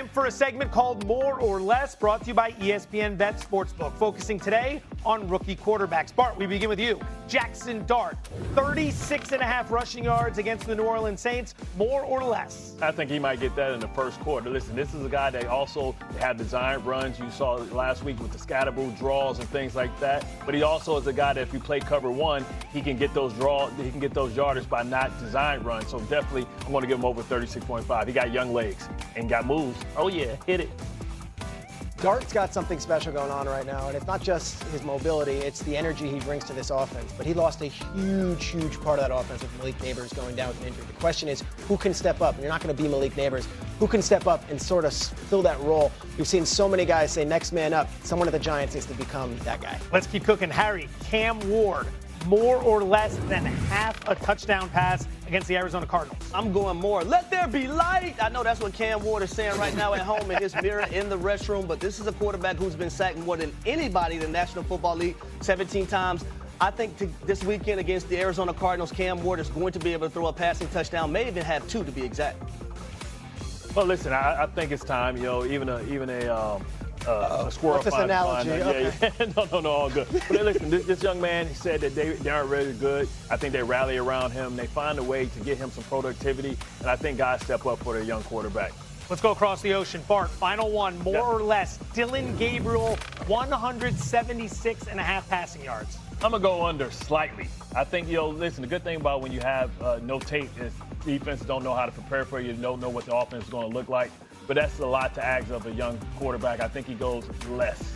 Time for a segment called More or Less, brought to you by ESPN Sportsbook, focusing today on rookie quarterbacks. Bart, we begin with you. Jackson Dart, 36.5 rushing yards against the New Orleans Saints. More or less? I think he might get that in the first quarter. Listen, this is a guy that also had designed runs. You saw last week with the scatterable draws and things like that. But he also is a guy that if you play cover one, he can get those draws, he can get those yardage by not design runs. So definitely, I'm going to give him over 36.5. He got young legs and got moves. Oh yeah, hit it. Dart's got something special going on right now, and it's not just his mobility, it's the energy he brings to this offense. But he lost a huge part of that offense with Malik Neighbors going down with an injury. The question is, who can step up? And you're not going to be Malik Neighbors. Who can step up and sort of fill that role? We've seen so many guys say next man up. Someone at the Giants needs to become that guy. Let's keep cooking. Harry, Cam Ward, more or less than half a touchdown pass against the Arizona Cardinals. I'm going more. Let there be light. I know that's what Cam Ward is saying right now at home in his mirror in the restroom, but this is a quarterback who's been sacked more than anybody in the National Football League, 17 times. I think this weekend against the Arizona Cardinals, Cam Ward is going to be able to throw a passing touchdown, may even have two to be exact. Well, listen, I think it's time. You know, even a squirrel. What's this analogy? Yeah. No, all good. But listen, this young man, he said that they aren't really good. I think they rally around him. They find a way to get him some productivity, and I think guys step up for their young quarterback. Let's go across the ocean. Bart, final one, more or less. Dylan Gabriel, 176.5 passing yards. I'm going to go under slightly. I think, listen, the good thing about when you have no tape is defenses don't know how to prepare for you, don't know what the offense is going to look like. But that's a lot to ask of a young quarterback. I think he goes less.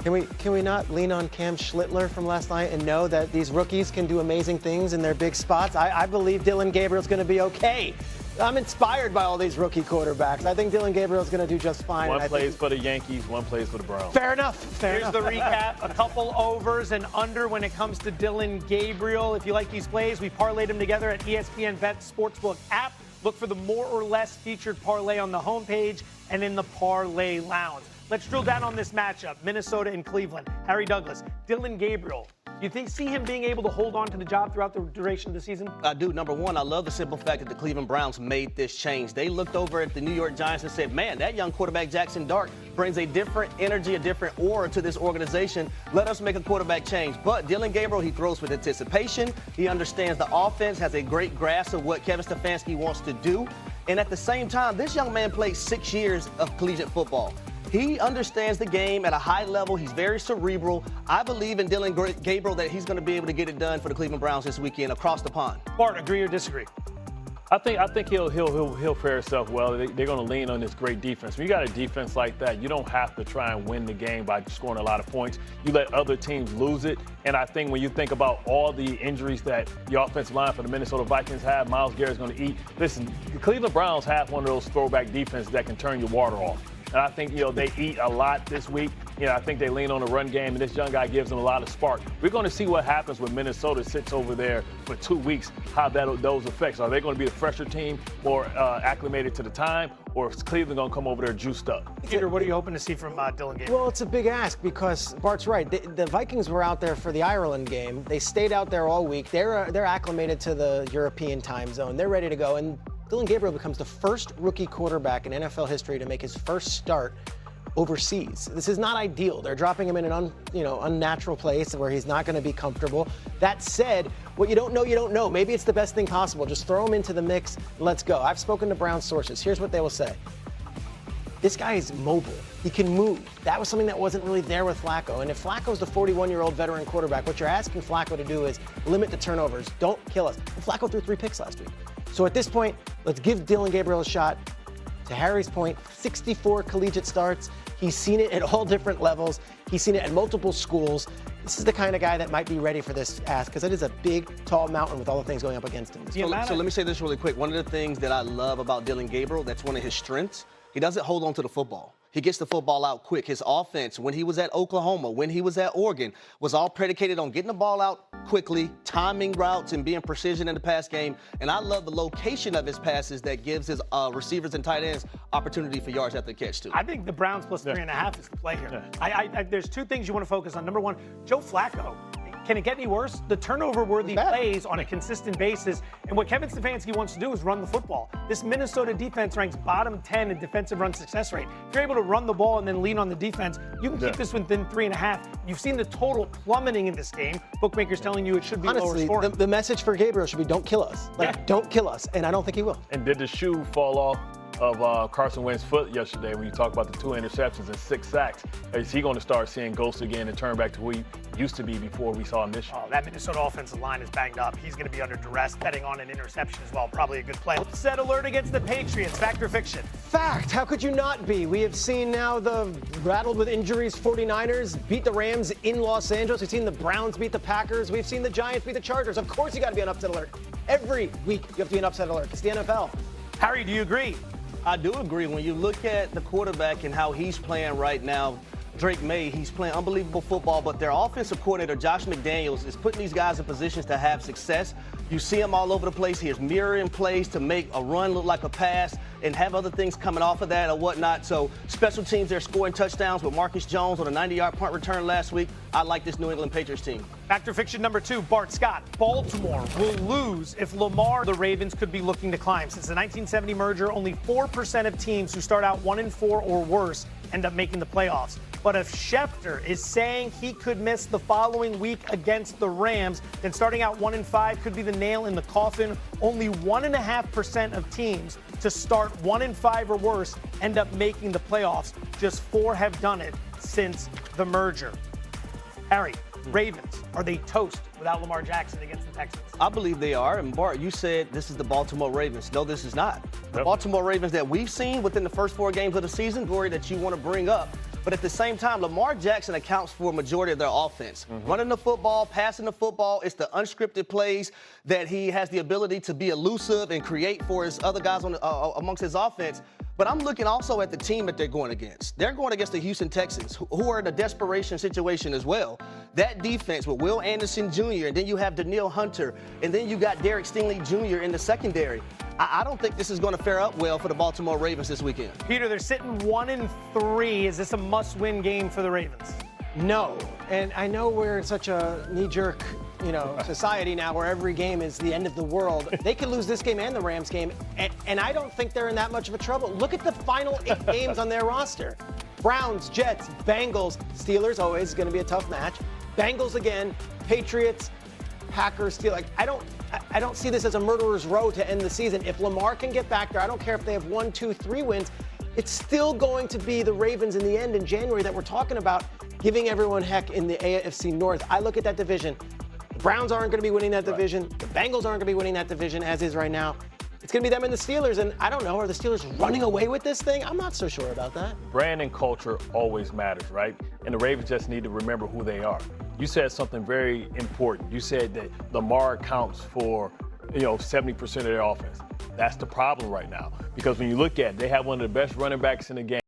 Can we not lean on Cam Schlittler from last night and know that these rookies can do amazing things in their big spots? I believe Dylan Gabriel's going to be okay. I'm inspired by all these rookie quarterbacks. I think Dylan Gabriel's going to do just fine. One plays for the Yankees, one plays for the Browns. Fair enough. Here's the recap. A couple overs and under when it comes to Dylan Gabriel. If you like these plays, we parlayed them together at ESPN Sportsbook app. Look for the more or less featured parlay on the homepage and in the parlay lounge. Let's drill down on this matchup, Minnesota and Cleveland. Harry Douglas, Dylan Gabriel. Do you see him being able to hold on to the job throughout the duration of the season? I do. Number one, I love the simple fact that the Cleveland Browns made this change. They looked over at the New York Giants and said, man, that young quarterback Jackson Dart brings a different energy, a different aura to this organization. Let us make a quarterback change. But Dylan Gabriel, he throws with anticipation. He understands the offense, has a great grasp of what Kevin Stefanski wants to do. And at the same time, this young man played 6 years of collegiate football. He understands the game at a high level. He's very cerebral. I believe in Dylan Gabriel that he's going to be able to get it done for the Cleveland Browns this weekend across the pond. Bart, agree or disagree? I think he'll fare himself well. They're going to lean on this great defense. When you got a defense like that, you don't have to try and win the game by scoring a lot of points. You let other teams lose it. And I think when you think about all the injuries that the offensive line for the Minnesota Vikings have, Myles Garrett's going to eat. Listen, the Cleveland Browns have one of those throwback defenses that can turn your water off. And I think, they eat a lot this week. I think they lean on the run game, and this young guy gives them a lot of spark. We're going to see what happens when Minnesota sits over there for 2 weeks, how those effects. Are they going to be the fresher team, more acclimated to the time, or is Cleveland going to come over there juiced up? Peter, what are you hoping to see from Dylan Gabriel? Well, it's a big ask because Bart's right. The Vikings were out there for the Ireland game. They stayed out there all week. They're acclimated to the European time zone. They're ready to go. And Dylan Gabriel becomes the first rookie quarterback in NFL history to make his first start overseas. This is not ideal. They're dropping him in an unnatural place where he's not going to be comfortable. That said, what you don't know, you don't know. Maybe it's the best thing possible. Just throw him into the mix and let's go. I've spoken to Browns sources. Here's what they will say. This guy is mobile. He can move. That was something that wasn't really there with Flacco. And if Flacco's the 41-year-old veteran quarterback, what you're asking Flacco to do is limit the turnovers. Don't kill us. And Flacco threw 3 picks last week. So at this point, let's give Dylan Gabriel a shot. To Harry's point, 64 collegiate starts. He's seen it at all different levels. He's seen it at multiple schools. This is the kind of guy that might be ready for this ask because it is a big, tall mountain with all the things going up against him. So let me say this really quick. One of the things that I love about Dylan Gabriel, that's one of his strengths, he doesn't hold on to the football. He gets the football out quick. His offense, when he was at Oklahoma, when he was at Oregon, was all predicated on getting the ball out quickly, timing routes, and being precision in the pass game. And I love the location of his passes that gives his receivers and tight ends opportunity for yards after the catch, too. I think the Browns plus 3.5 is the play here. There's 2 things you want to focus on. Number one, Joe Flacco. Can it get any worse? The turnover-worthy plays on a consistent basis. And what Kevin Stefanski wants to do is run the football. This Minnesota defense ranks bottom 10 in defensive run success rate. If you're able to run the ball and then lean on the defense, you can keep this within 3.5. You've seen the total plummeting in this game. Bookmakers telling you it should be lower scoring. The message for Gabriel should be don't kill us. Don't kill us. And I don't think he will. And did the shoe fall off of Carson Wentz's foot yesterday when you talk about the 2 interceptions and 6 sacks? Is he going to start seeing ghosts again and turn back to who he used to be before we saw him this year? Oh, that Minnesota offensive line is banged up. He's going to be under duress, betting on an interception as well. Probably a good play. Upset alert against the Patriots. Fact or fiction? Fact. How could you not be? We have seen now the rattled with injuries 49ers beat the Rams in Los Angeles. We've seen the Browns beat the Packers. We've seen the Giants beat the Chargers. Of course you got to be on upset alert. Every week you have to be an upset alert. It's the NFL. Harry, do you agree? I do agree. When you look at the quarterback and how he's playing right now, Drake May, he's playing unbelievable football, but their offensive coordinator, Josh McDaniels, is putting these guys in positions to have success. You see him all over the place. He is mirroring plays to make a run look like a pass and have other things coming off of that or whatnot. So special teams, they're scoring touchdowns with Marcus Jones on a 90-yard punt return last week. I like this New England Patriots team. Fact or fiction number 2, Bart Scott. Baltimore will lose if Lamar, the Ravens, could be looking to climb. Since the 1970 merger, only 4% of teams who start out 1-4 or worse end up making the playoffs. But if Schefter is saying he could miss the following week against the Rams, then starting out 1-5 could be the nail in the coffin. Only 1.5% of teams to start 1-5 or worse end up making the playoffs. Just 4 have done it since the merger. Harry, Ravens, are they toast without Lamar Jackson against the Texans? I believe they are. And Bart, you said this is the Baltimore Ravens. No, this is not. The Baltimore Ravens that we've seen within the first 4 games of the season, Glory, that you want to bring up. But at the same time, Lamar Jackson accounts for a majority of their offense. Running the football, passing the football, it's the unscripted plays that he has the ability to be elusive and create for his other guys on amongst his offense. But I'm looking also at the team that they're going against. They're going against the Houston Texans, who are in a desperation situation as well. That defense with Will Anderson Jr., and then you have Danielle Hunter, and then you got Derek Stingley Jr. in the secondary. I don't think this is going to fare up well for the Baltimore Ravens this weekend. Peter, they're sitting 1-3. Is this a must-win game for the Ravens? No. And I know we're in such a knee-jerk, society now where every game is the end of the world. They could lose this game and the Rams game, and I don't think they're in that much of a trouble. Look at the final 8 games on their roster. Browns, Jets, Bengals, Steelers, always going to be a tough match. Bengals again, Patriots, Packers, Steelers. I don't see this as a murderer's row to end the season. If Lamar can get back there, I don't care if they have 1, 2, 3 wins. It's still going to be the Ravens in the end in January that we're talking about, giving everyone heck in the AFC North. I look at that division. The Browns aren't going to be winning that division. The Bengals aren't going to be winning that division as is right now. It's going to be them and the Steelers, and I don't know, are the Steelers running away with this thing? I'm not so sure about that. Brand and culture always matters, right? And the Ravens just need to remember who they are. You said something very important. You said that Lamar accounts for, 70% of their offense. That's the problem right now. Because when you look at it, they have one of the best running backs in the game.